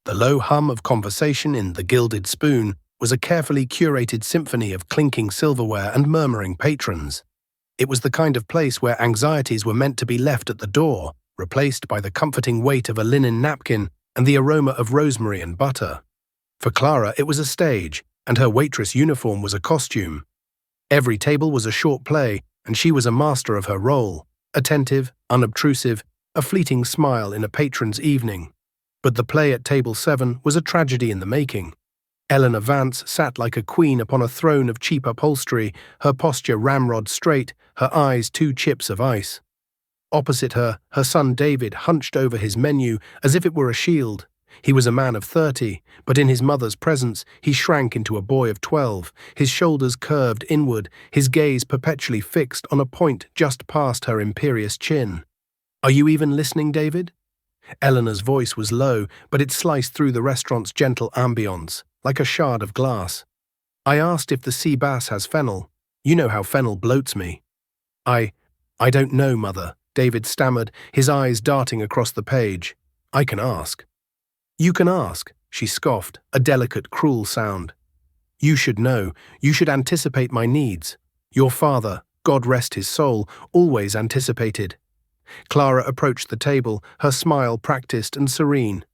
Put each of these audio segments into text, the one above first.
The low hum of conversation in The Gilded Spoon was a carefully curated symphony of clinking silverware and murmuring patrons. It was the kind of place where anxieties were meant to be left at the door, replaced by the comforting weight of a linen napkin and the aroma of rosemary and butter. For Clara, it was a stage, and her waitress uniform was a costume. Every table was a short play, and she was a master of her role, attentive, unobtrusive, a fleeting smile in a patron's evening. But the play at table 7 was a tragedy in the making. Eleanor Vance sat like a queen upon a throne of cheap upholstery, her posture ramrod straight, her eyes 2 chips of ice. Opposite her, her son David hunched over his menu as if it were a shield. He was a man of 30, but in his mother's presence he shrank into a boy of 12, his shoulders curved inward, his gaze perpetually fixed on a point just past her imperious chin. "Are you even listening, David?" Eleanor's voice was low, but it sliced through the restaurant's gentle ambience, like a shard of glass. "I asked if the sea bass has fennel. You know how fennel bloats me." I don't know, Mother," David stammered, his eyes darting across the page. "I can ask." "You can ask," she scoffed, a delicate, cruel sound. "You should know. You should anticipate my needs. Your father, God rest his soul, always anticipated." Clara approached the table, her smile practiced and serene.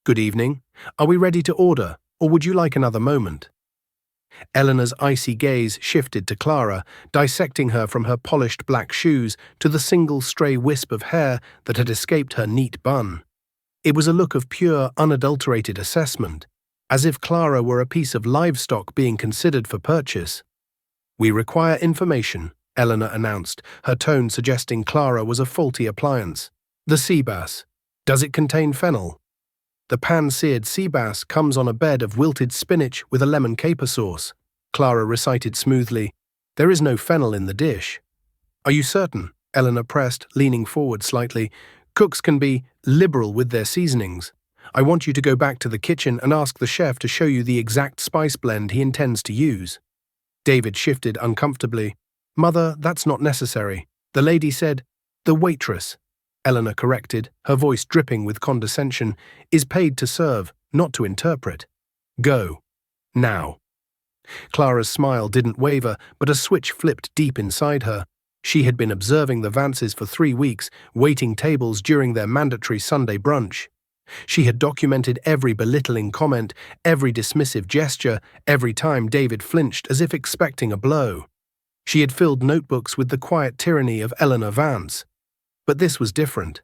"Good evening. Are we ready to order, or would you like another moment?" Eleanor's icy gaze shifted to Clara, dissecting her from her polished black shoes to the single stray wisp of hair that had escaped her neat bun. It was a look of pure, unadulterated assessment, as if Clara were a piece of livestock being considered for purchase. "We require information," Eleanor announced, her tone suggesting Clara was a faulty appliance. "The sea bass. Does it contain fennel?" "The pan-seared sea bass comes on a bed of wilted spinach with a lemon caper sauce," Clara recited smoothly. "There is no fennel in the dish." "Are you certain?" Eleanor pressed, leaning forward slightly. "Cooks can be liberal with their seasonings. I want you to go back to the kitchen and ask the chef to show you the exact spice blend he intends to use." David shifted uncomfortably. "Mother, that's not necessary. The lady said—" "The waitress," Eleanor corrected, her voice dripping with condescension, "is paid to serve, not to interpret. Go. Now." Clara's smile didn't waver, but a switch flipped deep inside her. She had been observing the Vances for 3 weeks, waiting tables during their mandatory Sunday brunch. She had documented every belittling comment, every dismissive gesture, every time David flinched as if expecting a blow. She had filled notebooks with the quiet tyranny of Eleanor Vance. But this was different.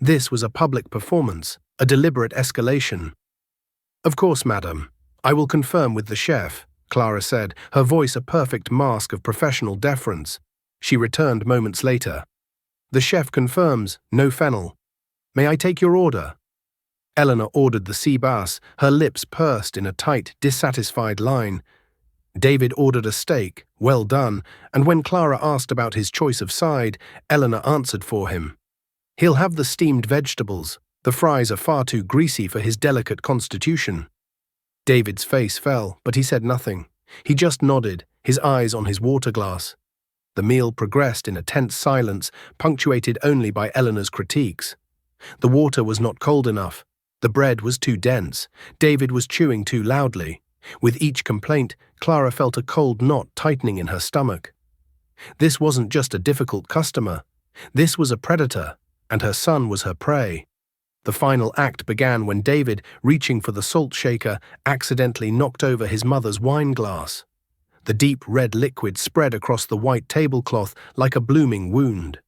This was a public performance, a deliberate escalation. "Of course, madam. I will confirm with the chef," Clara said, her voice a perfect mask of professional deference. She returned moments later. "The chef confirms, no fennel. May I take your order?" Eleanor ordered the sea bass, her lips pursed in a tight, dissatisfied line. David ordered a steak, well done, and when Clara asked about his choice of side, Eleanor answered for him. "He'll have the steamed vegetables. The fries are far too greasy for his delicate constitution." David's face fell, but he said nothing. He just nodded, his eyes on his water glass. The meal progressed in a tense silence, punctuated only by Eleanor's critiques. The water was not cold enough. The bread was too dense. David was chewing too loudly. With each complaint, Clara felt a cold knot tightening in her stomach. This wasn't just a difficult customer. This was a predator, and her son was her prey. The final act began when David, reaching for the salt shaker, accidentally knocked over his mother's wine glass. The deep red liquid spread across the white tablecloth like a blooming wound.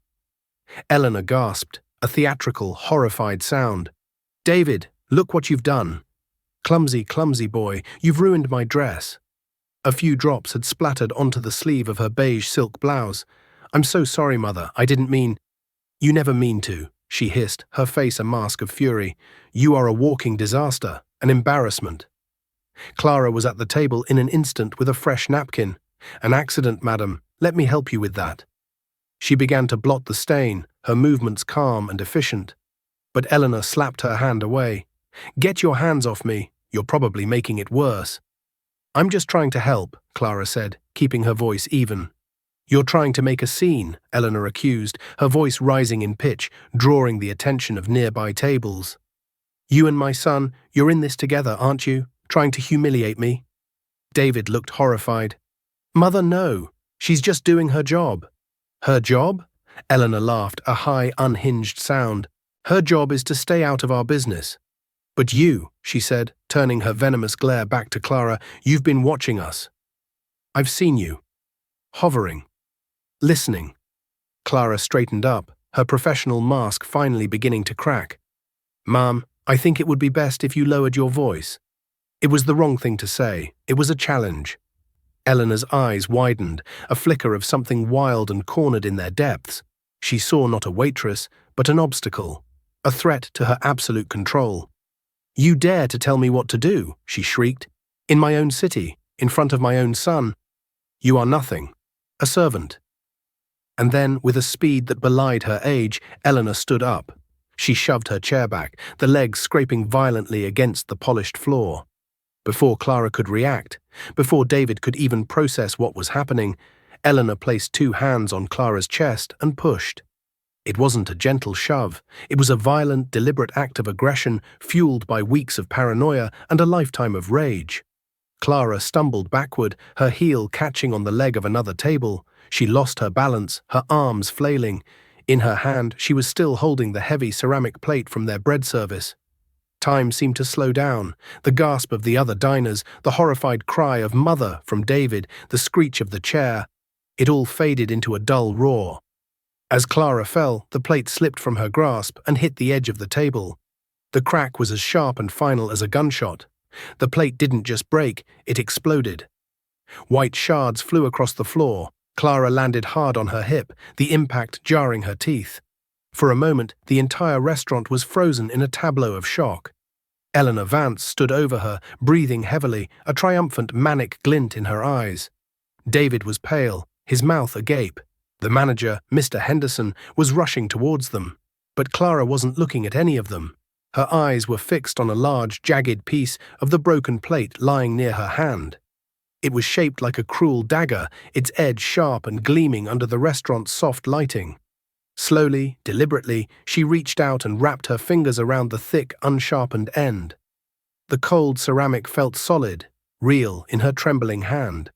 Eleanor gasped, a theatrical, horrified sound. "David, look what you've done. Clumsy, clumsy boy, you've ruined my dress." A few drops had splattered onto the sleeve of her beige silk blouse. "I'm so sorry, Mother, I didn't mean—" "You never mean to," she hissed, her face a mask of fury. "You are a walking disaster, an embarrassment." Clara was at the table in an instant with a fresh napkin. "An accident, madam. Let me help you with that." She began to blot the stain, her movements calm and efficient. But Eleanor slapped her hand away. "Get your hands off me. You're probably making it worse." "I'm just trying to help," Clara said, keeping her voice even. "You're trying to make a scene," Eleanor accused, her voice rising in pitch, drawing the attention of nearby tables. You and my son, you're in this together, aren't you? Trying to humiliate me?" David looked horrified. "Mother, no. She's just doing her job." "Her job?" Eleanor laughed, a high, unhinged sound. "Her job is to stay out of our business." "But you," she said, turning her venomous glare back to Clara, "you've been watching us. I've seen you. Hovering. Listening." Clara straightened up, her professional mask finally beginning to crack. "Ma'am, I think it would be best if you lowered your voice." It was the wrong thing to say. It was a challenge. Eleanor's eyes widened, a flicker of something wild and cornered in their depths. She saw not a waitress, but an obstacle, a threat to her absolute control. "You dare to tell me what to do," she shrieked. "In my own city, in front of my own son. You are nothing. A servant." And then, with a speed that belied her age, Eleanor stood up. She shoved her chair back, the legs scraping violently against the polished floor. Before Clara could react, before David could even process what was happening, Eleanor placed two hands on Clara's chest and pushed. It wasn't a gentle shove. It was a violent, deliberate act of aggression fueled by weeks of paranoia and a lifetime of rage. Clara stumbled backward, her heel catching on the leg of another table. She lost her balance, her arms flailing. In her hand, she was still holding the heavy ceramic plate from their bread service. Time seemed to slow down. The gasp of the other diners, the horrified cry of "Mother" from David, the screech of the chair. It all faded into a dull roar. As Clara fell, the plate slipped from her grasp and hit the edge of the table. The crack was as sharp and final as a gunshot. The plate didn't just break, it exploded. White shards flew across the floor. Clara landed hard on her hip, the impact jarring her teeth. For a moment, the entire restaurant was frozen in a tableau of shock. Eleanor Vance stood over her, breathing heavily, a triumphant manic glint in her eyes. David was pale, his mouth agape. The manager, Mr. Henderson, was rushing towards them. But Clara wasn't looking at any of them. Her eyes were fixed on a large, jagged piece of the broken plate lying near her hand. It was shaped like a cruel dagger, its edge sharp and gleaming under the restaurant's soft lighting. Slowly, deliberately, she reached out and wrapped her fingers around the thick, unsharpened end. The cold ceramic felt solid, real in her trembling hand.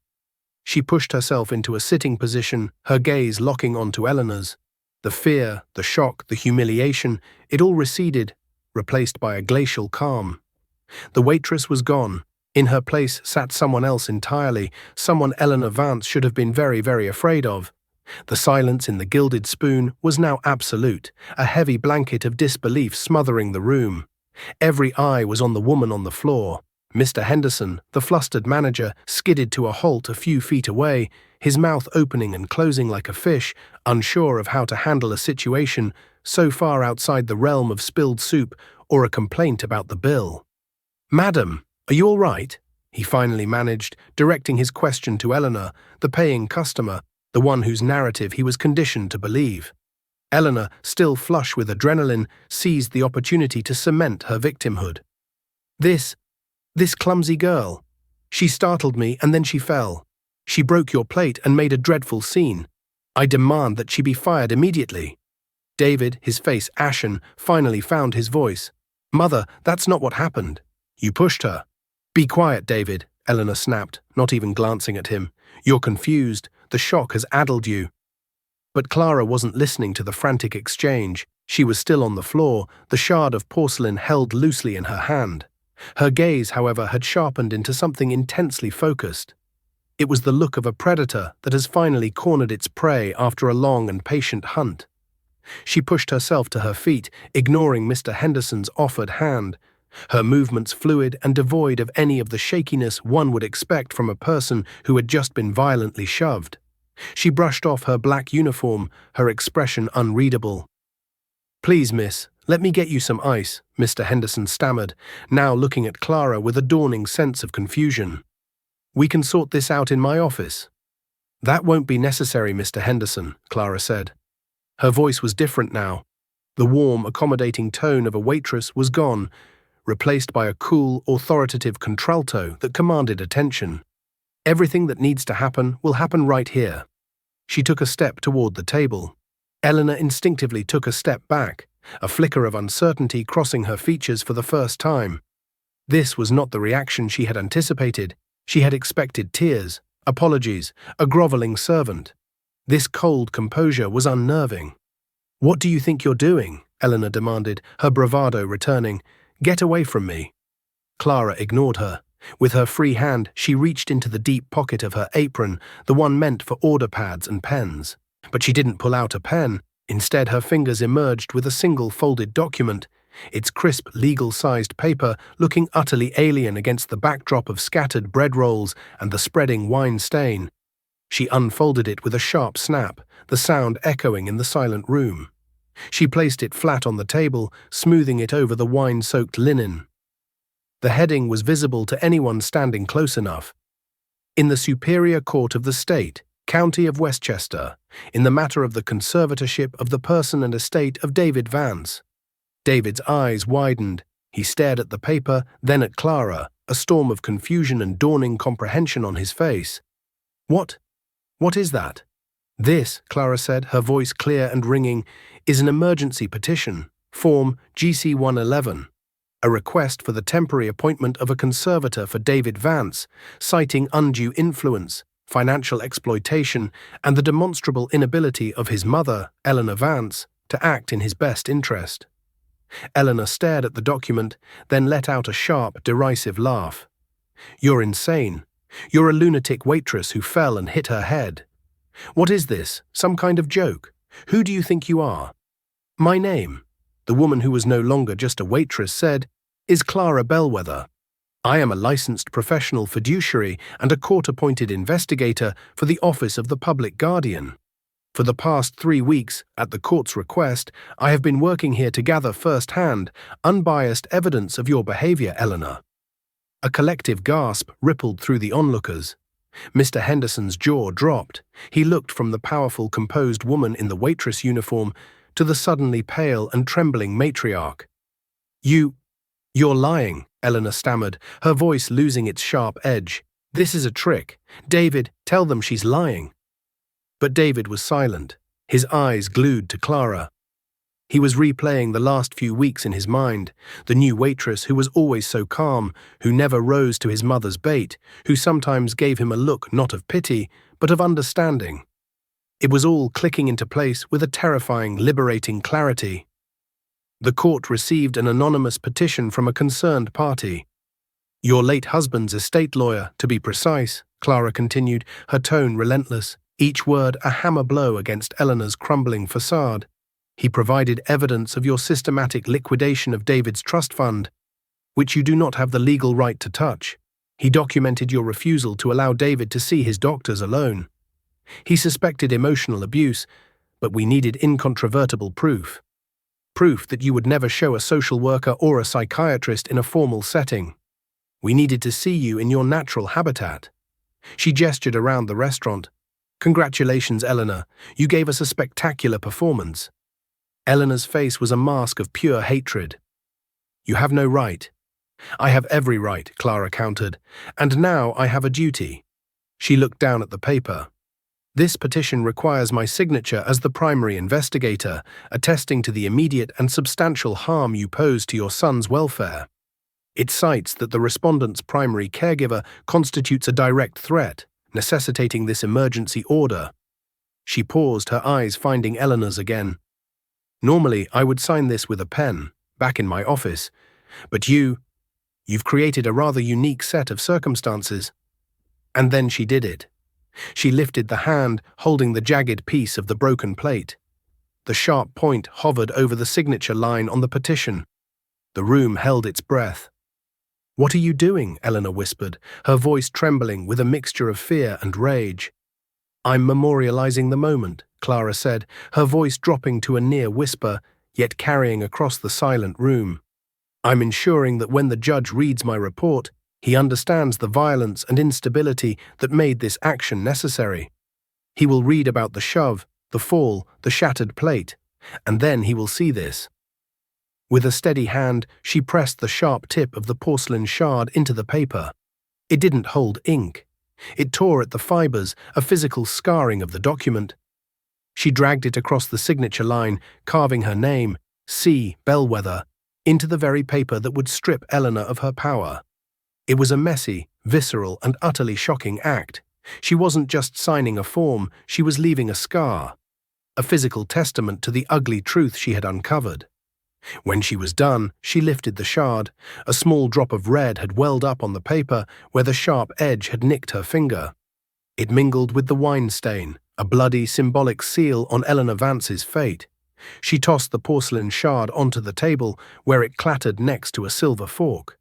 She pushed herself into a sitting position, her gaze locking onto Eleanor's. The fear, the shock, the humiliation, it all receded, replaced by a glacial calm. The waitress was gone. In her place sat someone else entirely, someone Eleanor Vance should have been very, very afraid of. The silence in the gilded spoon was now absolute, a heavy blanket of disbelief smothering the room. Every eye was on the woman on the floor. Mr. Henderson, the flustered manager, skidded to a halt a few feet away, his mouth opening and closing like a fish, unsure of how to handle a situation so far outside the realm of spilled soup or a complaint about the bill. "Madam, are you all right?" he finally managed, directing his question to Eleanor, the paying customer, the one whose narrative he was conditioned to believe. Eleanor, still flush with adrenaline, seized the opportunity to cement her victimhood. This clumsy girl. She startled me and then she fell. She broke your plate and made a dreadful scene. I demand that she be fired immediately." David, his face ashen, finally found his voice. "Mother, that's not what happened. You pushed her." "Be quiet, David," Eleanor snapped, not even glancing at him. "You're confused. The shock has addled you." But Clara wasn't listening to the frantic exchange. She was still on the floor, the shard of porcelain held loosely in her hand. Her gaze, however, had sharpened into something intensely focused. It was the look of a predator that has finally cornered its prey after a long and patient hunt. She pushed herself to her feet, ignoring Mr. Henderson's offered hand, her movements fluid and devoid of any of the shakiness one would expect from a person who had just been violently shoved. She brushed off her black uniform, her expression unreadable. "Please, miss, let me get you some ice," Mr. Henderson stammered, now looking at Clara with a dawning sense of confusion. "We can sort this out in my office." "That won't be necessary, Mr. Henderson," Clara said. Her voice was different now. The warm, accommodating tone of a waitress was gone, replaced by a cool, authoritative contralto that commanded attention. "Everything that needs to happen will happen right here." She took a step toward the table. Eleanor instinctively took a step back. a flicker of uncertainty crossing her features for the first time. This was not the reaction she had anticipated. She had expected tears, apologies, a groveling servant. This cold composure was unnerving. "What do you think you're doing?" Eleanor demanded, her bravado returning. "Get away from me." Clara ignored her. With her free hand, she reached into the deep pocket of her apron, the one meant for order pads and pens. But she didn't pull out a pen. Instead, her fingers emerged with a single folded document, its crisp, legal-sized paper looking utterly alien against the backdrop of scattered bread rolls and the spreading wine stain. She unfolded it with a sharp snap, the sound echoing in the silent room. She placed it flat on the table, smoothing it over the wine-soaked linen. The heading was visible to anyone standing close enough. "In the Superior Court of the State, County of Westchester, in the matter of the conservatorship of the person and estate of David Vance." David's eyes widened. He stared at the paper, then at Clara, a storm of confusion and dawning comprehension on his face. What is that?" "This," Clara said, her voice clear and ringing, "is an emergency petition, Form GC-111, a request for the temporary appointment of a conservator for David Vance, citing undue influence, financial exploitation, and the demonstrable inability of his mother, Eleanor Vance, to act in his best interest." Eleanor stared at the document, then let out a sharp, derisive laugh. "You're insane. You're a lunatic waitress who fell and hit her head. What is this? Some kind of joke? Who do you think you are?" "My name," the woman who was no longer just a waitress said, "is Clara Bellwether. I am a licensed professional fiduciary and a court-appointed investigator for the Office of the Public Guardian. For the past 3 weeks, at the court's request, I have been working here to gather first-hand, unbiased evidence of your behavior, Eleanor." A collective gasp rippled through the onlookers. Mr. Henderson's jaw dropped. He looked from the powerful, composed woman in the waitress uniform to the suddenly pale and trembling matriarch. You're lying," Eleanor stammered, her voice losing its sharp edge. "This is a trick. David, tell them she's lying." But David was silent, his eyes glued to Clara. He was replaying the last few weeks in his mind, the new waitress who was always so calm, who never rose to his mother's bait, who sometimes gave him a look not of pity, but of understanding. It was all clicking into place with a terrifying, liberating clarity. The court received an anonymous petition from a concerned party. "Your late husband's estate lawyer, to be precise," Clara continued, her tone relentless, each word a hammer blow against Eleanor's crumbling facade. "He provided evidence of your systematic liquidation of David's trust fund, which you do not have the legal right to touch. He documented your refusal to allow David to see his doctors alone. He suspected emotional abuse, but we needed incontrovertible proof. Proof that you would never show a social worker or a psychiatrist in a formal setting. We needed to see you in your natural habitat." She gestured around the restaurant. "Congratulations, Eleanor. You gave us a spectacular performance." Eleanor's face was a mask of pure hatred. "You have no right." "I have every right," Clara countered. "And now I have a duty." She looked down at the paper. "This petition requires my signature as the primary investigator, attesting to the immediate and substantial harm you pose to your son's welfare. It cites that the respondent's primary caregiver constitutes a direct threat, necessitating this emergency order." She paused, her eyes finding Eleanor's again. "Normally, I would sign this with a pen, back in my office, but you've created a rather unique set of circumstances." And then she did it. She lifted the hand holding the jagged piece of the broken plate. The sharp point hovered over the signature line on the petition. The room held its breath. "What are you doing?" Eleanor whispered, her voice trembling with a mixture of fear and rage. "I'm memorializing the moment," Clara said, her voice dropping to a near whisper, yet carrying across the silent room. "I'm ensuring that when the judge reads my report, he understands the violence and instability that made this action necessary. He will read about the shove, the fall, the shattered plate, and then he will see this." With a steady hand, she pressed the sharp tip of the porcelain shard into the paper. It didn't hold ink. It tore at the fibers, a physical scarring of the document. She dragged it across the signature line, carving her name, C. Bellwether, into the very paper that would strip Eleanor of her power. It was a messy, visceral, and utterly shocking act. She wasn't just signing a form, she was leaving a scar, a physical testament to the ugly truth she had uncovered. When she was done, she lifted the shard. A small drop of red had welled up on the paper where the sharp edge had nicked her finger. It mingled with the wine stain, a bloody, symbolic seal on Eleanor Vance's fate. She tossed the porcelain shard onto the table, where it clattered next to a silver fork.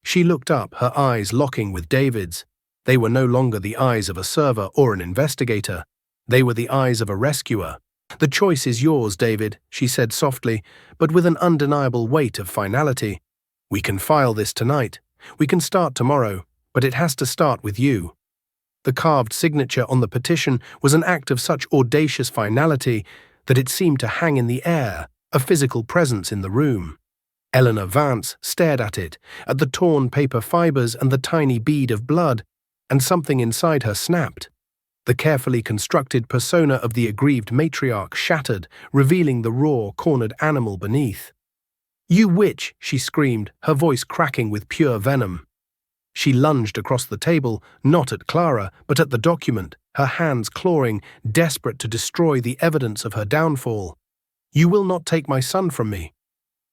She looked up, her eyes locking with David's. They were no longer the eyes of a server or an investigator. They were the eyes of a rescuer. "The choice is yours, David," she said softly, but with an undeniable weight of finality. "We can file this tonight. We can start tomorrow, but it has to start with you." The carved signature on the petition was an act of such audacious finality that it seemed to hang in the air, a physical presence in the room. Eleanor Vance stared at it, at the torn paper fibers and the tiny bead of blood, and something inside her snapped. The carefully constructed persona of the aggrieved matriarch shattered, revealing the raw, cornered animal beneath. "You witch!" she screamed, her voice cracking with pure venom. She lunged across the table, not at Clara, but at the document, her hands clawing, desperate to destroy the evidence of her downfall. "You will not take my son from me."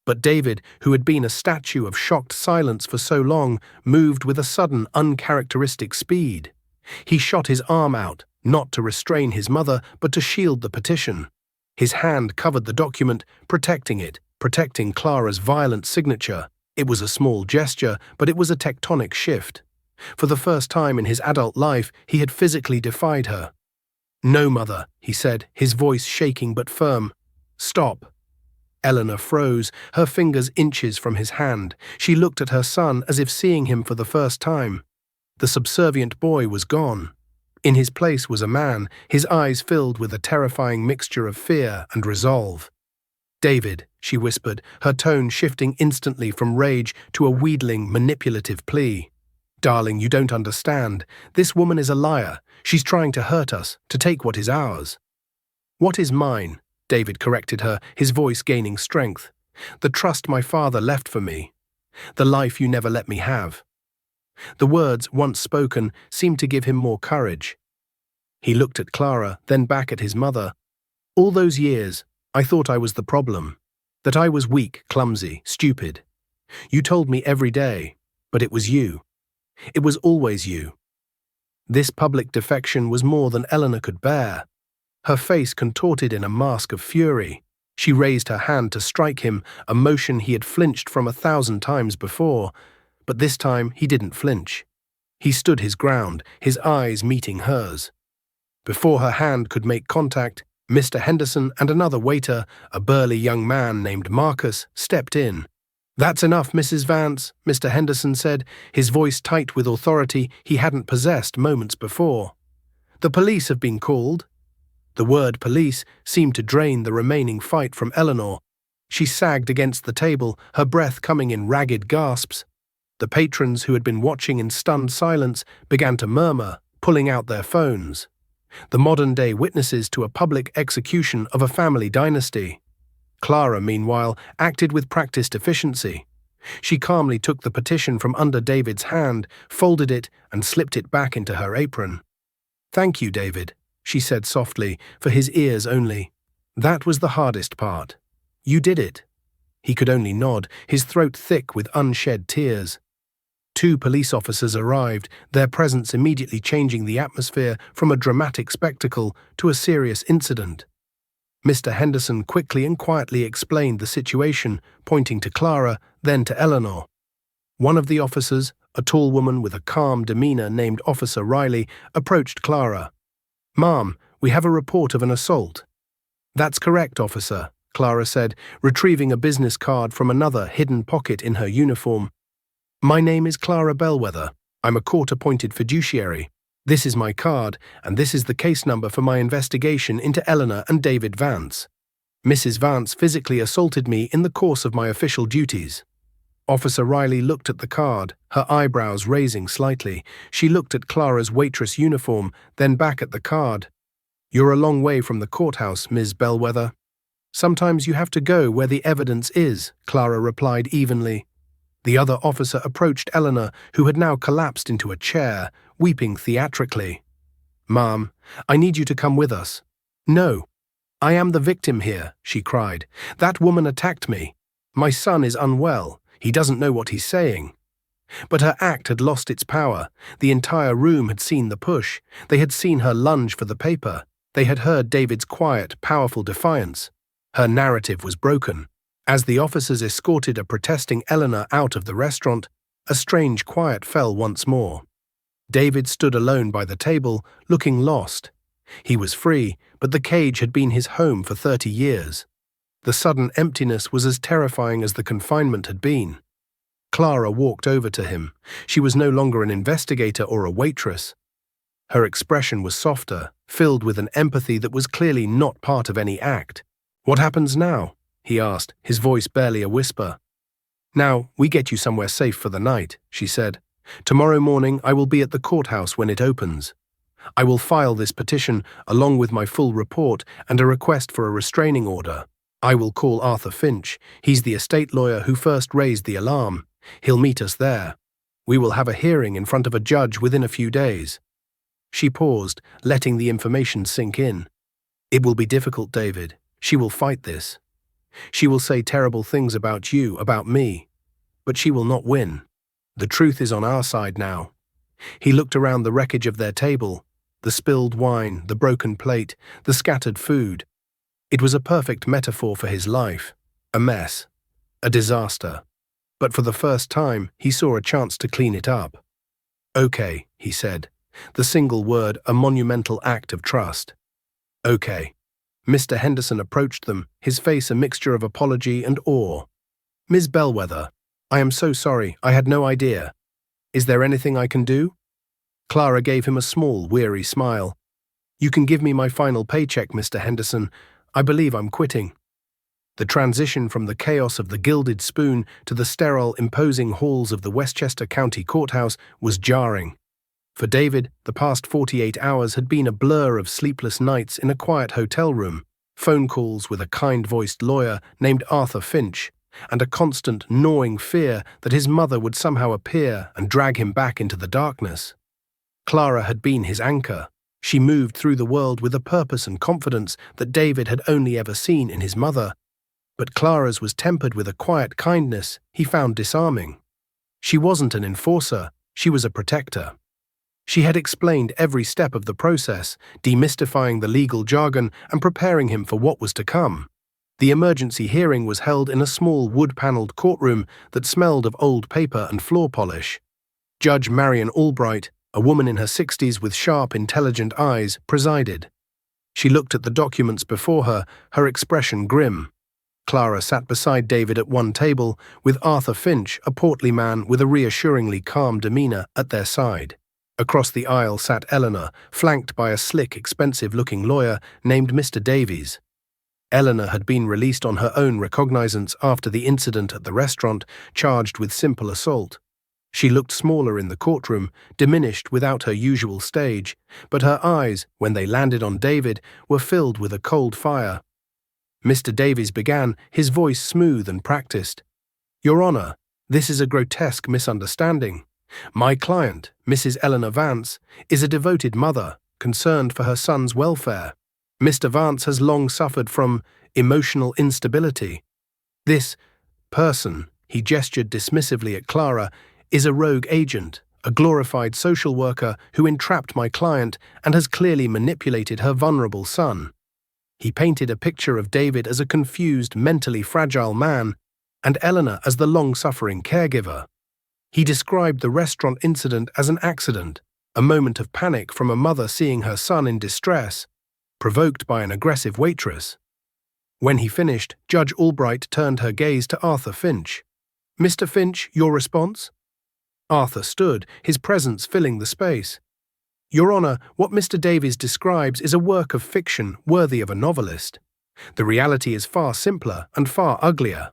But David, who had been a statue of shocked silence for so long, moved with a sudden, uncharacteristic speed. He shot his arm out, not to restrain his mother, but to shield the petition. His hand covered the document, protecting it, protecting Clara's violent signature. It was a small gesture, but it was a tectonic shift. For the first time in his adult life, he had physically defied her. "No, Mother," he said, his voice shaking but firm. "Stop." Eleanor froze, her fingers inches from his hand. She looked at her son as if seeing him for the first time. The subservient boy was gone. In his place was a man, his eyes filled with a terrifying mixture of fear and resolve. "David," she whispered, her tone shifting instantly from rage to a wheedling, manipulative plea. "Darling, you don't understand. This woman is a liar. She's trying to hurt us, to take what is ours." "What is mine?" David corrected her, his voice gaining strength. "The trust my father left for me. The life you never let me have." The words, once spoken, seemed to give him more courage. He looked at Clara, then back at his mother. "All those years, I thought I was the problem. That I was weak, clumsy, stupid. You told me every day, but it was you. It was always you." This public defection was more than Eleanor could bear. Her face contorted in a mask of fury. She raised her hand to strike him, a motion he had flinched from 1,000 times before. But this time he didn't flinch. He stood his ground, his eyes meeting hers. Before her hand could make contact, Mr. Henderson and another waiter, a burly young man named Marcus, stepped in. "That's enough, Mrs. Vance," Mr. Henderson said, his voice tight with authority he hadn't possessed moments before. "The police have been called." The word police seemed to drain the remaining fight from Eleanor. She sagged against the table, her breath coming in ragged gasps. The patrons who had been watching in stunned silence began to murmur, pulling out their phones. The modern-day witnesses to a public execution of a family dynasty. Clara, meanwhile, acted with practiced efficiency. She calmly took the petition from under David's hand, folded it, and slipped it back into her apron. "Thank you, David," she said softly, for his ears only. "That was the hardest part. You did it." He could only nod, his throat thick with unshed tears. 2 police officers arrived, their presence immediately changing the atmosphere from a dramatic spectacle to a serious incident. Mr. Henderson quickly and quietly explained the situation, pointing to Clara, then to Eleanor. One of the officers, a tall woman with a calm demeanor named Officer Riley, approached Clara. "Ma'am, we have a report of an assault." "That's correct, officer," Clara said, retrieving a business card from another hidden pocket in her uniform. "My name is Clara Bellwether. I'm a court-appointed fiduciary. This is my card, and this is the case number for my investigation into Eleanor and David Vance. Mrs. Vance physically assaulted me in the course of my official duties." Officer Riley looked at the card, her eyebrows raising slightly. She looked at Clara's waitress uniform, then back at the card. "You're a long way from the courthouse, Ms. Bellwether." Sometimes you have to go where the evidence is, Clara replied evenly. The other officer approached Eleanor, who had now collapsed into a chair, weeping theatrically. "Ma'am, I need you to come with us." "No. I am the victim here," she cried. "That woman attacked me. My son is unwell. He doesn't know what he's saying." But her act had lost its power. The entire room had seen the push. They had seen her lunge for the paper. They had heard David's quiet, powerful defiance. Her narrative was broken. As the officers escorted a protesting Eleanor out of the restaurant, a strange quiet fell once more. David stood alone by the table, looking lost. He was free, but the cage had been his home for 30 years. The sudden emptiness was as terrifying as the confinement had been. Clara walked over to him. She was no longer an investigator or a waitress. Her expression was softer, filled with an empathy that was clearly not part of any act. "What happens now?" he asked, his voice barely a whisper. "Now, we get you somewhere safe for the night," she said. "Tomorrow morning I will be at the courthouse when it opens. I will file this petition along with my full report and a request for a restraining order. I will call Arthur Finch. He's the estate lawyer who first raised the alarm. He'll meet us there. We will have a hearing in front of a judge within a few days." She paused, letting the information sink in. "It will be difficult, David. She will fight this. She will say terrible things about you, about me. But she will not win. The truth is on our side now." He looked around the wreckage of their table, the spilled wine, the broken plate, the scattered food. It was a perfect metaphor for his life. A mess. A disaster. But for the first time, he saw a chance to clean it up. "Okay," he said, the single word a monumental act of trust. "Okay." Mr. Henderson approached them, his face a mixture of apology and awe. "Ms. Bellwether, I am so sorry, I had no idea. Is there anything I can do?" Clara gave him a small, weary smile. "You can give me my final paycheck, Mr. Henderson. I believe I'm quitting." The transition from the chaos of the Gilded Spoon to the sterile, imposing halls of the Westchester County Courthouse was jarring. For David, the past 48 hours had been a blur of sleepless nights in a quiet hotel room, phone calls with a kind-voiced lawyer named Arthur Finch, and a constant, gnawing fear that his mother would somehow appear and drag him back into the darkness. Clara had been his anchor. She moved through the world with a purpose and confidence that David had only ever seen in his mother. But Clara's was tempered with a quiet kindness he found disarming. She wasn't an enforcer, she was a protector. She had explained every step of the process, demystifying the legal jargon and preparing him for what was to come. The emergency hearing was held in a small wood-paneled courtroom that smelled of old paper and floor polish. Judge Marion Albright, a woman in her 60s with sharp, intelligent eyes, presided. She looked at the documents before her, her expression grim. Clara sat beside David at one table, with Arthur Finch, a portly man with a reassuringly calm demeanor, at their side. Across the aisle sat Eleanor, flanked by a slick, expensive-looking lawyer named Mr. Davies. Eleanor had been released on her own recognizance after the incident at the restaurant, charged with simple assault. She looked smaller in the courtroom, diminished without her usual stage, but her eyes, when they landed on David, were filled with a cold fire. Mr. Davies began, his voice smooth and practiced. "Your Honor, this is a grotesque misunderstanding. My client, Mrs. Eleanor Vance, is a devoted mother, concerned for her son's welfare. Mr. Vance has long suffered from emotional instability. This person," he gestured dismissively at Clara, "is a rogue agent, a glorified social worker who entrapped my client and has clearly manipulated her vulnerable son." He painted a picture of David as a confused, mentally fragile man, and Eleanor as the long-suffering caregiver. He described the restaurant incident as an accident, a moment of panic from a mother seeing her son in distress, provoked by an aggressive waitress. When he finished, Judge Albright turned her gaze to Arthur Finch. "Mr. Finch, your response?" Arthur stood, his presence filling the space. "Your Honor, what Mr. Davies describes is a work of fiction worthy of a novelist. The reality is far simpler and far uglier.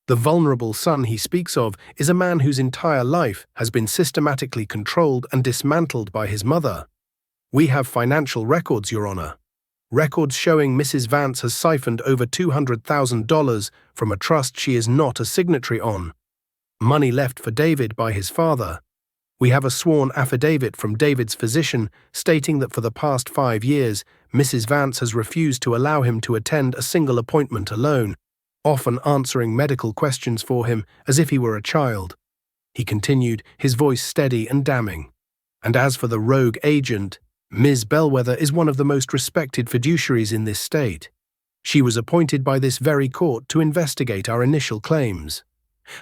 The vulnerable son he speaks of is a man whose entire life has been systematically controlled and dismantled by his mother. We have financial records, Your Honor. Records showing Mrs. Vance has siphoned over $200,000 from a trust she is not a signatory on. Money left for David by his father. We have a sworn affidavit from David's physician stating that for the past 5 years, Mrs. Vance has refused to allow him to attend a single appointment alone, often answering medical questions for him as if he were a child. He continued, his voice steady and damning. And as for the rogue agent, Ms. Bellwether is one of the most respected fiduciaries in this state. She was appointed by this very court to investigate our initial claims.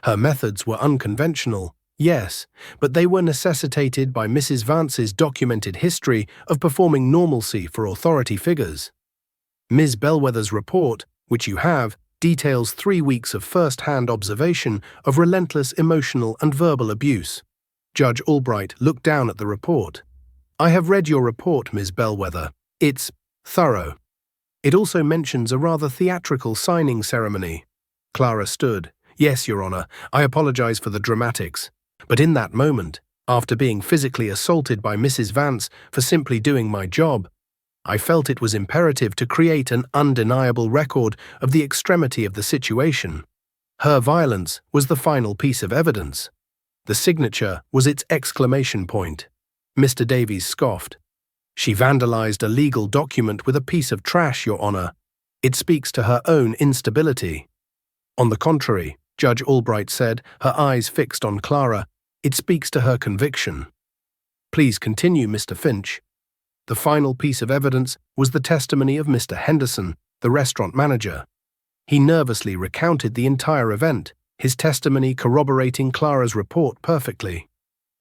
Her methods were unconventional, yes, but they were necessitated by Mrs. Vance's documented history of performing normalcy for authority figures. Ms. Bellwether's report, which you have, details 3 weeks of first-hand observation of relentless emotional and verbal abuse. Judge Albright looked down at the report. I have read your report, Ms. Bellwether. It's thorough. It also mentions a rather theatrical signing ceremony. Clara stood. Yes, Your Honor, I apologize for the dramatics. But in that moment, after being physically assaulted by Mrs. Vance for simply doing my job, I felt it was imperative to create an undeniable record of the extremity of the situation. Her violence was the final piece of evidence. The signature was its exclamation point. Mr. Davies scoffed. She vandalized a legal document with a piece of trash, Your Honor. It speaks to her own instability. On the contrary, Judge Albright said, her eyes fixed on Clara, it speaks to her conviction. Please continue, Mr. Finch. The final piece of evidence was the testimony of Mr. Henderson, the restaurant manager. He nervously recounted the entire event, his testimony corroborating Clara's report perfectly.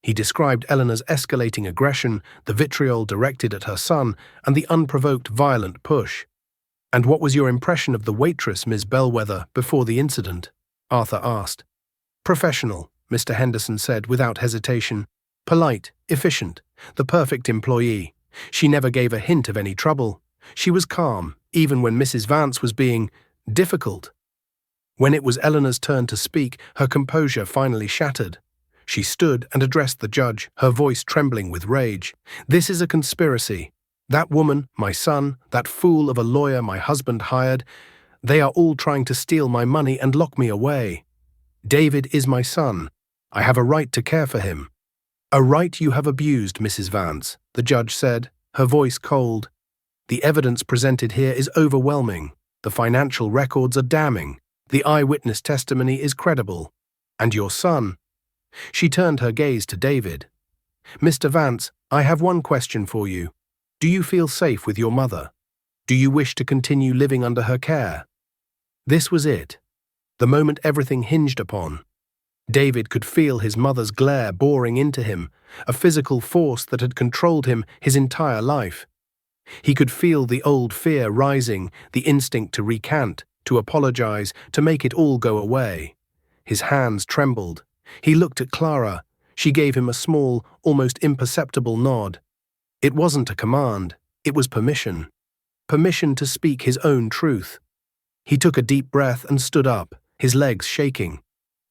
He described Eleanor's escalating aggression, the vitriol directed at her son, and the unprovoked violent push. And what was your impression of the waitress, Ms. Bellwether, before the incident? Arthur asked. Professional, Mr. Henderson said without hesitation. Polite, efficient, the perfect employee. She never gave a hint of any trouble. She was calm, even when Mrs. Vance was being difficult. When it was Eleanor's turn to speak, her composure finally shattered. She stood and addressed the judge, her voice trembling with rage. This is a conspiracy. That woman, my son, that fool of a lawyer my husband hired, they are all trying to steal my money and lock me away. David is my son. I have a right to care for him. A right you have abused, Mrs. Vance, the judge said, her voice cold. The evidence presented here is overwhelming. The financial records are damning. The eyewitness testimony is credible. And your son? She turned her gaze to David. Mr. Vance, I have one question for you. Do you feel safe with your mother? Do you wish to continue living under her care? This was it. The moment everything hinged upon. David could feel his mother's glare boring into him, a physical force that had controlled him his entire life. He could feel the old fear rising, the instinct to recant, to apologize, to make it all go away. His hands trembled. He looked at Clara. She gave him a small, almost imperceptible nod. It wasn't a command. It was permission. Permission to speak his own truth. He took a deep breath and stood up, his legs shaking.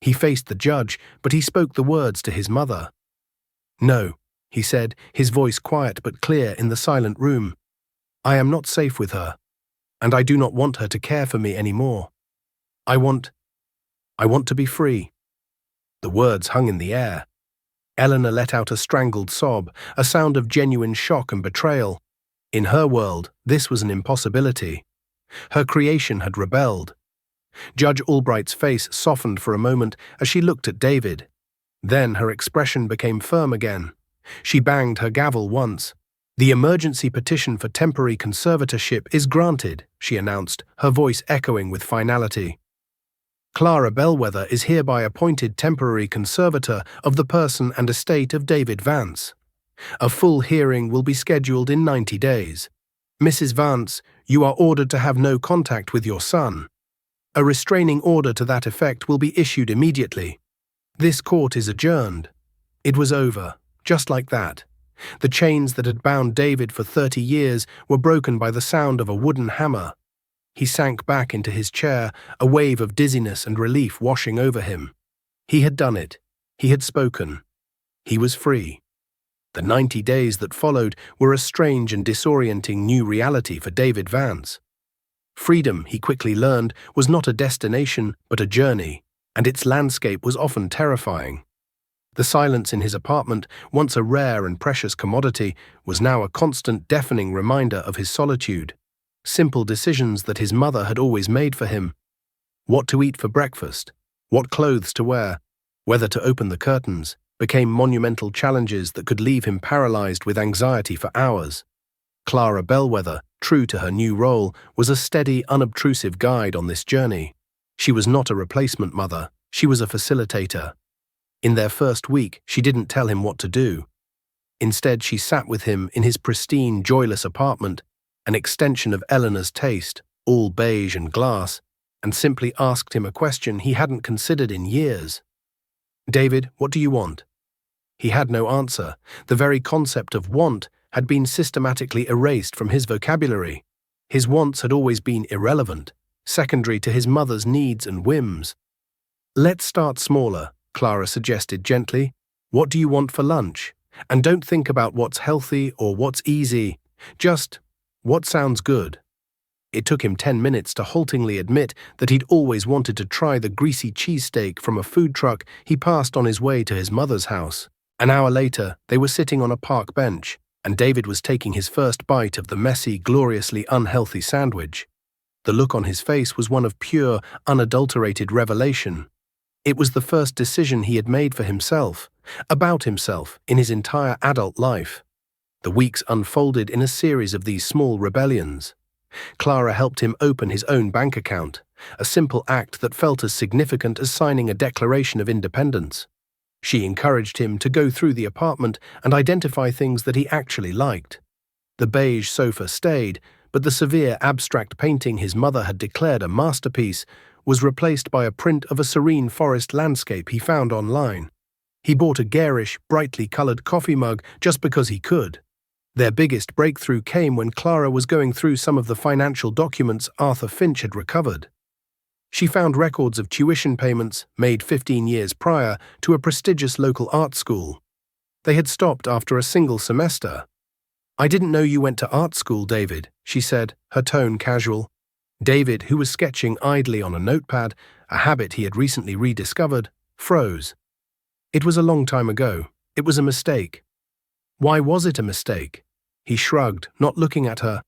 He faced the judge, but he spoke the words to his mother. No, he said, his voice quiet but clear in the silent room. I am not safe with her, and I do not want her to care for me anymore. I want to be free. The words hung in the air. Eleanor let out a strangled sob, a sound of genuine shock and betrayal. In her world, this was an impossibility. Her creation had rebelled. Judge Albright's face softened for a moment as she looked at David. Then her expression became firm again. She banged her gavel once. The emergency petition for temporary conservatorship is granted, she announced, her voice echoing with finality. Clara Bellwether is hereby appointed temporary conservator of the person and estate of David Vance. A full hearing will be scheduled in 90 days. Mrs. Vance, you are ordered to have no contact with your son. A restraining order to that effect will be issued immediately. This court is adjourned. It was over, just like that. The chains that had bound David for 30 years were broken by the sound of a wooden hammer. He sank back into his chair, a wave of dizziness and relief washing over him. He had done it. He had spoken. He was free. The 90 days that followed were a strange and disorienting new reality for David Vance. Freedom, he quickly learned, was not a destination but a journey, and its landscape was often terrifying. The silence in his apartment, once a rare and precious commodity, was now a constant deafening reminder of his solitude. Simple decisions that his mother had always made for him. What to eat for breakfast, what clothes to wear, whether to open the curtains, became monumental challenges that could leave him paralyzed with anxiety for hours. Clara Bellwether, true to her new role, was a steady, unobtrusive guide on this journey. She was not a replacement mother, she was a facilitator. In their first week, she didn't tell him what to do. Instead, she sat with him in his pristine, joyless apartment, an extension of Eleanor's taste, all beige and glass, and simply asked him a question he hadn't considered in years. "David, what do you want?" He had no answer. The very concept of want had been systematically erased from his vocabulary. His wants had always been irrelevant, secondary to his mother's needs and whims. "Let's start smaller," Clara suggested gently. "What do you want for lunch? And don't think about what's healthy or what's easy. Just, what sounds good?" It took him 10 minutes to haltingly admit that he'd always wanted to try the greasy cheesesteak from a food truck he passed on his way to his mother's house. An hour later, they were sitting on a park bench, and David was taking his first bite of the messy, gloriously unhealthy sandwich. The look on his face was one of pure, unadulterated revelation. It was the first decision he had made for himself, about himself, in his entire adult life. The weeks unfolded in a series of these small rebellions. Clara helped him open his own bank account, a simple act that felt as significant as signing a Declaration of Independence. She encouraged him to go through the apartment and identify things that he actually liked. The beige sofa stayed, but the severe abstract painting his mother had declared a masterpiece was replaced by a print of a serene forest landscape he found online. He bought a garish, brightly colored coffee mug just because he could. Their biggest breakthrough came when Clara was going through some of the financial documents Arthur Finch had recovered. She found records of tuition payments made 15 years prior to a prestigious local art school. They had stopped after a single semester. "I didn't know you went to art school, David," she said, her tone casual. David, who was sketching idly on a notepad, a habit he had recently rediscovered, froze. It was a long time ago. It was a mistake. Why was it a mistake? He shrugged, not looking at her.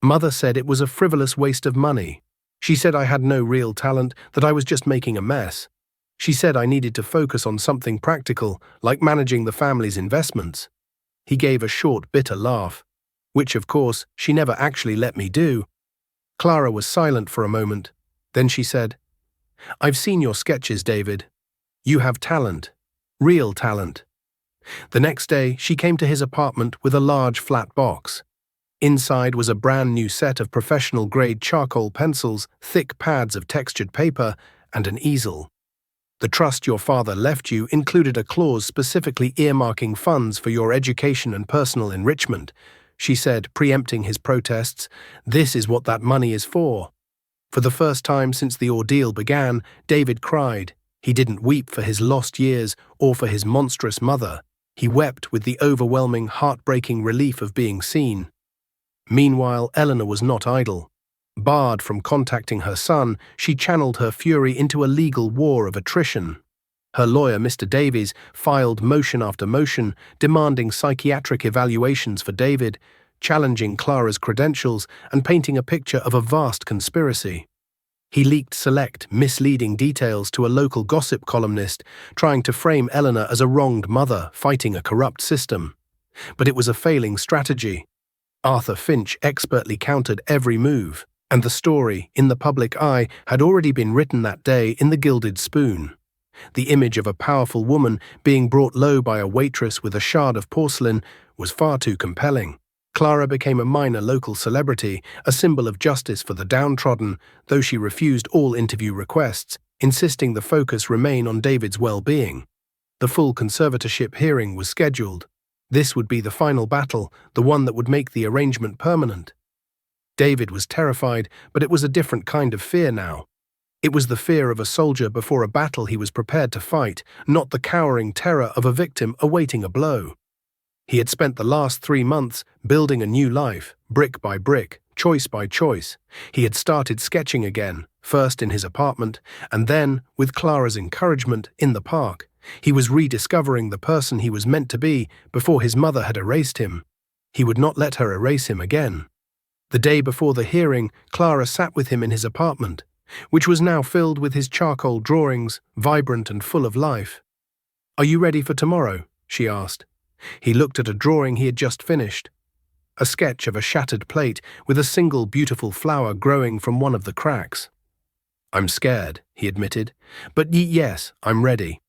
Mother said it was a frivolous waste of money. She said I had no real talent, that I was just making a mess. She said I needed to focus on something practical, like managing the family's investments. He gave a short, bitter laugh, which, of course, she never actually let me do. Clara was silent for a moment. Then she said, "I've seen your sketches, David. You have talent. Real talent." The next day, she came to his apartment with a large flat box. Inside was a brand new set of professional-grade charcoal pencils, thick pads of textured paper, and an easel. "The trust your father left you included a clause specifically earmarking funds for your education and personal enrichment," she said, preempting his protests. "This is what that money is for." For the first time since the ordeal began, David cried. He didn't weep for his lost years or for his monstrous mother. He wept with the overwhelming, heartbreaking relief of being seen. Meanwhile, Eleanor was not idle. Barred from contacting her son, she channeled her fury into a legal war of attrition. Her lawyer, Mr. Davies, filed motion after motion, demanding psychiatric evaluations for David, challenging Clara's credentials, and painting a picture of a vast conspiracy. He leaked select, misleading details to a local gossip columnist, trying to frame Eleanor as a wronged mother fighting a corrupt system. But it was a failing strategy. Arthur Finch expertly countered every move, and the story, in the public eye, had already been written that day in the Gilded Spoon. The image of a powerful woman being brought low by a waitress with a shard of porcelain was far too compelling. Clara became a minor local celebrity, a symbol of justice for the downtrodden, though she refused all interview requests, insisting the focus remain on David's well-being. The full conservatorship hearing was scheduled. This would be the final battle, the one that would make the arrangement permanent. David was terrified, but it was a different kind of fear now. It was the fear of a soldier before a battle he was prepared to fight, not the cowering terror of a victim awaiting a blow. He had spent the last 3 months building a new life, brick by brick, choice by choice. He had started sketching again, first in his apartment, and then, with Clara's encouragement, in the park. He was rediscovering the person he was meant to be before his mother had erased him. He would not let her erase him again. The day before the hearing, Clara sat with him in his apartment, which was now filled with his charcoal drawings, vibrant and full of life. "Are you ready for tomorrow?" she asked. He looked at a drawing he had just finished. A sketch of a shattered plate with a single beautiful flower growing from one of the cracks. "I'm scared," he admitted, "but yes, I'm ready."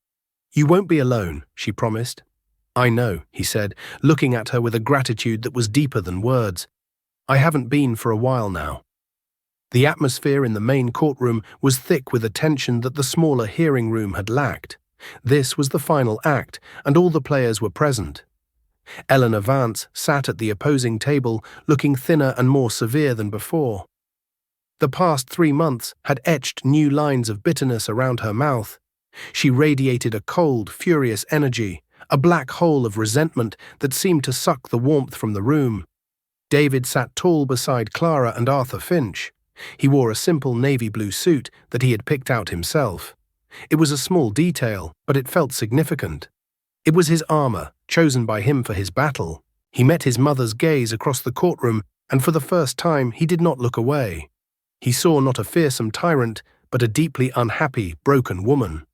"You won't be alone," she promised. "I know," he said, looking at her with a gratitude that was deeper than words. "I haven't been for a while now." The atmosphere in the main courtroom was thick with a tension that the smaller hearing room had lacked. This was the final act, and all the players were present. Eleanor Vance sat at the opposing table, looking thinner and more severe than before. The past 3 months had etched new lines of bitterness around her mouth. She radiated a cold, furious energy, a black hole of resentment that seemed to suck the warmth from the room. David sat tall beside Clara and Arthur Finch. He wore a simple navy blue suit that he had picked out himself. It was a small detail, but it felt significant. It was his armor, chosen by him for his battle. He met his mother's gaze across the courtroom, and for the first time he did not look away. He saw not a fearsome tyrant, but a deeply unhappy, broken woman.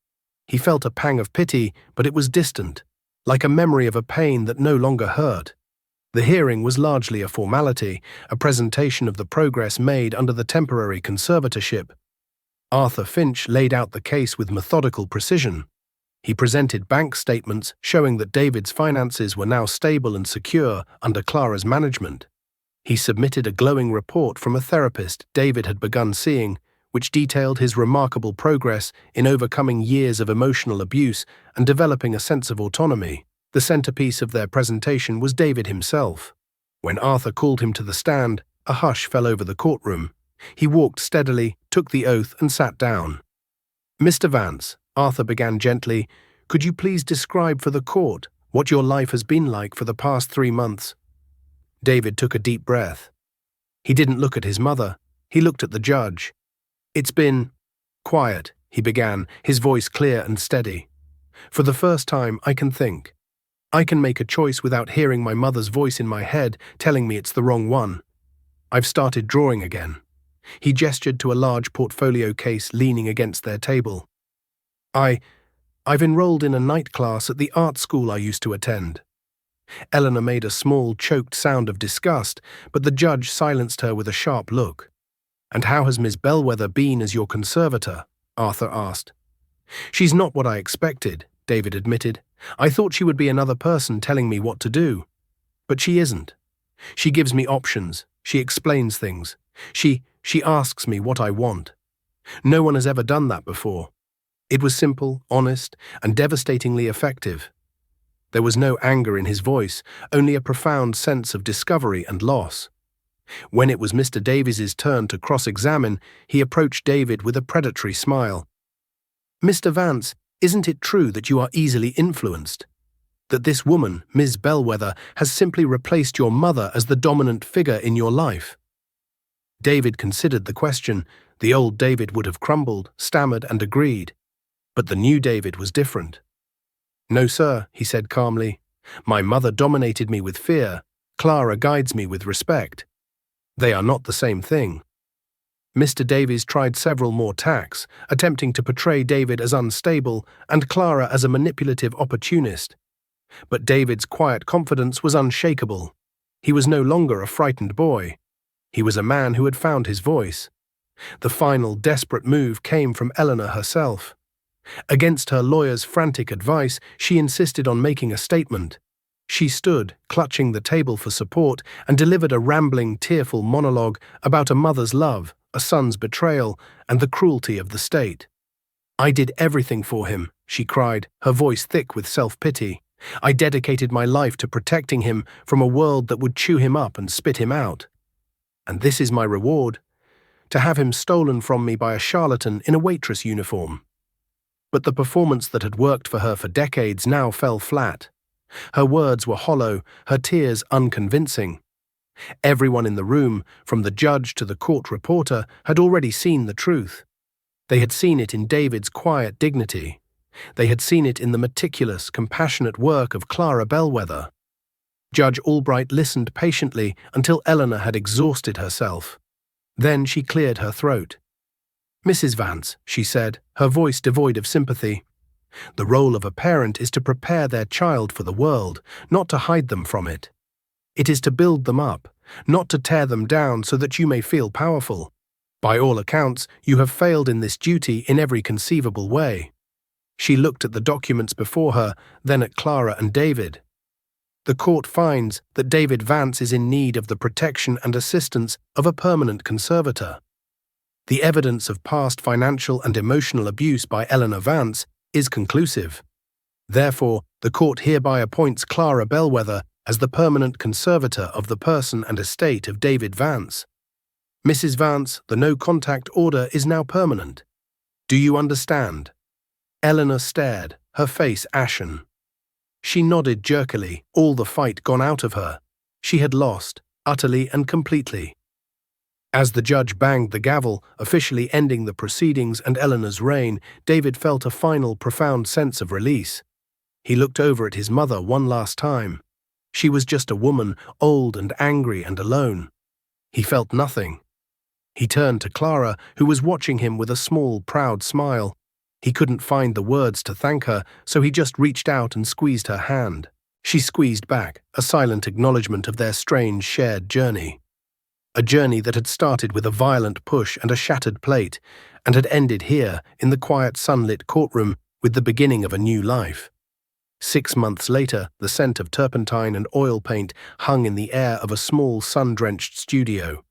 He felt a pang of pity, but it was distant, like a memory of a pain that no longer hurt. The hearing was largely a formality, a presentation of the progress made under the temporary conservatorship. Arthur Finch laid out the case with methodical precision. He presented bank statements showing that David's finances were now stable and secure under Clara's management. He submitted a glowing report from a therapist David had begun seeing, which detailed his remarkable progress in overcoming years of emotional abuse and developing a sense of autonomy. The centerpiece of their presentation was David himself. When Arthur called him to the stand, a hush fell over the courtroom. He walked steadily, took the oath, and sat down. "Mr. Vance," Arthur began gently, "could you please describe for the court what your life has been like for the past 3 months?" David took a deep breath. He didn't look at his mother. He looked at the judge. "It's been quiet," he began, his voice clear and steady. "For the first time, I can think. I can make a choice without hearing my mother's voice in my head telling me it's the wrong one. I've started drawing again." He gestured to a large portfolio case leaning against their table. I've enrolled in a night class at the art school I used to attend." Eleanor made a small, choked sound of disgust, but the judge silenced her with a sharp look. "And how has Miss Bellwether been as your conservator?" Arthur asked. "She's not what I expected," David admitted. "I thought she would be another person telling me what to do. But she isn't. She gives me options. She explains things. She asks me what I want. No one has ever done that before. It was simple, honest, and devastatingly effective." There was no anger in his voice, only a profound sense of discovery and loss. When it was Mr. Davies's turn to cross-examine, he approached David with a predatory smile. "Mr. Vance, isn't it true that you are easily influenced? That this woman, Miss Bellwether, has simply replaced your mother as the dominant figure in your life?" David considered the question. The old David would have crumbled, stammered, and agreed. But the new David was different. "No, sir," he said calmly. "My mother dominated me with fear. Clara guides me with respect. They are not the same thing." Mr. Davies tried several more tacks, attempting to portray David as unstable and Clara as a manipulative opportunist. But David's quiet confidence was unshakable. He was no longer a frightened boy. He was a man who had found his voice. The final, desperate move came from Eleanor herself. Against her lawyer's frantic advice, she insisted on making a statement. She stood, clutching the table for support, and delivered a rambling, tearful monologue about a mother's love, a son's betrayal, and the cruelty of the state. "I did everything for him," she cried, her voice thick with self-pity. "I dedicated my life to protecting him from a world that would chew him up and spit him out. And this is my reward, to have him stolen from me by a charlatan in a waitress uniform." But the performance that had worked for her for decades now fell flat. Her words were hollow, her tears unconvincing. Everyone in the room, from the judge to the court reporter, had already seen the truth. They had seen it in David's quiet dignity. They had seen it in the meticulous, compassionate work of Clara Bellwether. Judge Albright listened patiently until Eleanor had exhausted herself. Then she cleared her throat. "Mrs. Vance," she said, her voice devoid of sympathy, "the role of a parent is to prepare their child for the world, not to hide them from it. It is to build them up, not to tear them down so that you may feel powerful. By all accounts, you have failed in this duty in every conceivable way." She looked at the documents before her, then at Clara and David. "The court finds that David Vance is in need of the protection and assistance of a permanent conservator. The evidence of past financial and emotional abuse by Eleanor Vance is conclusive. Therefore, the court hereby appoints Clara Bellwether as the permanent conservator of the person and estate of David Vance. Mrs. Vance, the no-contact order is now permanent. Do you understand?" Eleanor stared, her face ashen. She nodded jerkily, all the fight gone out of her. She had lost, utterly and completely. As the judge banged the gavel, officially ending the proceedings and Eleanor's reign, David felt a final, profound sense of release. He looked over at his mother one last time. She was just a woman, old and angry and alone. He felt nothing. He turned to Clara, who was watching him with a small, proud smile. He couldn't find the words to thank her, so he just reached out and squeezed her hand. She squeezed back, a silent acknowledgement of their strange shared journey. A journey that had started with a violent push and a shattered plate, and had ended here, in the quiet sunlit courtroom, with the beginning of a new life. 6 months later, the scent of turpentine and oil paint hung in the air of a small sun-drenched studio.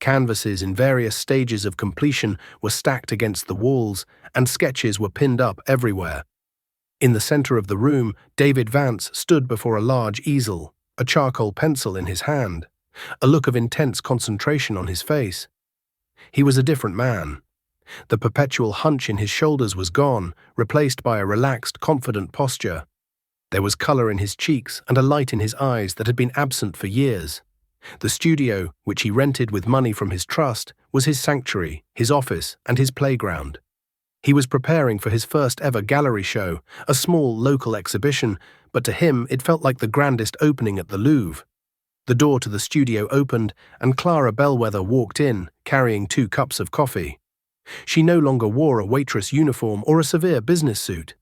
Canvases in various stages of completion were stacked against the walls, and sketches were pinned up everywhere. In the center of the room, David Vance stood before a large easel, a charcoal pencil in his hand, a look of intense concentration on his face. He was a different man. The perpetual hunch in his shoulders was gone, replaced by a relaxed, confident posture. There was color in his cheeks and a light in his eyes that had been absent for years. The studio, which he rented with money from his trust, was his sanctuary, his office, and his playground. He was preparing for his first ever gallery show, a small local exhibition, but to him it felt like the grandest opening at the Louvre. The door to the studio opened, and Clara Bellwether walked in, carrying 2 cups of coffee. She no longer wore a waitress uniform or a severe business suit.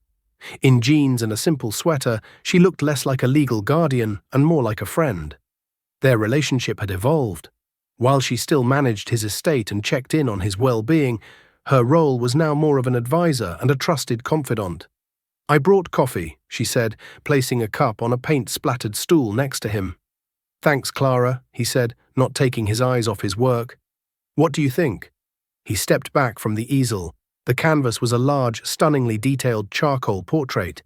In jeans and a simple sweater, she looked less like a legal guardian and more like a friend. Their relationship had evolved. While she still managed his estate and checked in on his well-being, her role was now more of an advisor and a trusted confidant. "I brought coffee," she said, placing a cup on a paint-splattered stool next to him. "Thanks, Clara," he said, not taking his eyes off his work. "What do you think?" He stepped back from the easel. The canvas was a large, stunningly detailed charcoal portrait.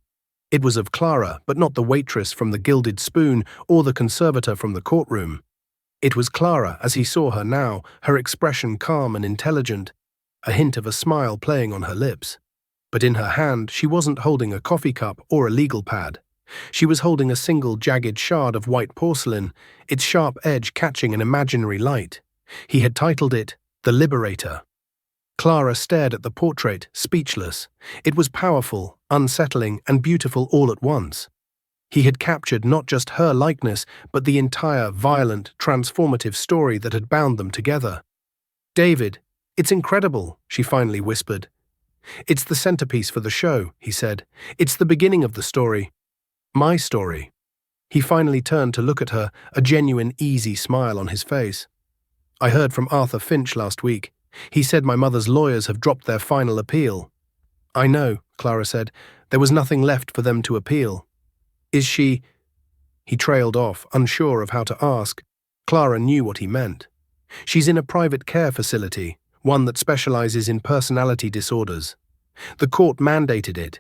It was of Clara, but not the waitress from the Gilded Spoon or the conservator from the courtroom. It was Clara as he saw her now, her expression calm and intelligent, a hint of a smile playing on her lips. But in her hand, she wasn't holding a coffee cup or a legal pad. She was holding a single jagged shard of white porcelain, its sharp edge catching an imaginary light. He had titled it, "The Liberator." Clara stared at the portrait, speechless. It was powerful, unsettling, and beautiful all at once. He had captured not just her likeness, but the entire, violent, transformative story that had bound them together. "David, it's incredible," she finally whispered. "It's the centerpiece for the show," he said. "It's the beginning of the story. My story." He finally turned to look at her, a genuine, easy smile on his face. "I heard from Arthur Finch last week. He said my mother's lawyers have dropped their final appeal." "I know," Clara said. "There was nothing left for them to appeal." "Is she—" He trailed off, unsure of how to ask. Clara knew what he meant. "She's in a private care facility, one that specializes in personality disorders. The court mandated it.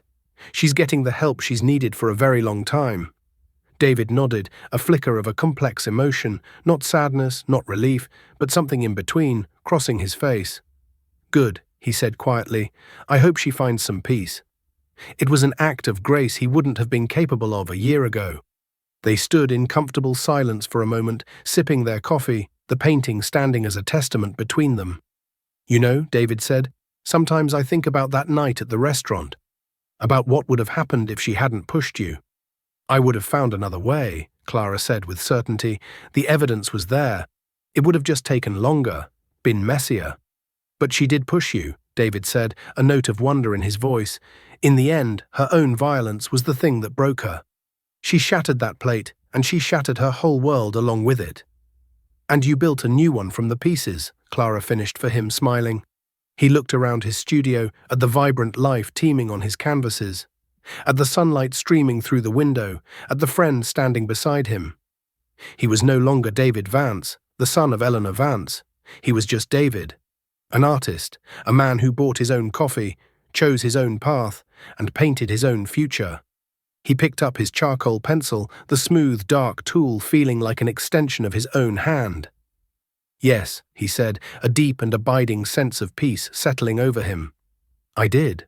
She's getting the help she's needed for a very long time." David nodded, a flicker of a complex emotion, not sadness, not relief, but something in between, crossing his face. "Good," he said quietly. "I hope she finds some peace." It was an act of grace he wouldn't have been capable of a year ago. They stood in comfortable silence for a moment, sipping their coffee, the painting standing as a testament between them. "You know," David said, "sometimes I think about that night at the restaurant, about what would have happened if she hadn't pushed you." "I would have found another way," Clara said with certainty. "The evidence was there. It would have just taken longer, been messier." "But she did push you," David said, a note of wonder in his voice. "In the end, her own violence was the thing that broke her. She shattered that plate, and she shattered her whole world along with it." "And you built a new one from the pieces," Clara finished for him, smiling. He looked around his studio, at the vibrant life teeming on his canvases, at the sunlight streaming through the window, at the friend standing beside him. He was no longer David Vance, the son of Eleanor Vance. He was just David, an artist, a man who bought his own coffee, chose his own path, and painted his own future. He picked up his charcoal pencil, the smooth, dark tool feeling like an extension of his own hand. "Yes," he said, a deep and abiding sense of peace settling over him. "I did."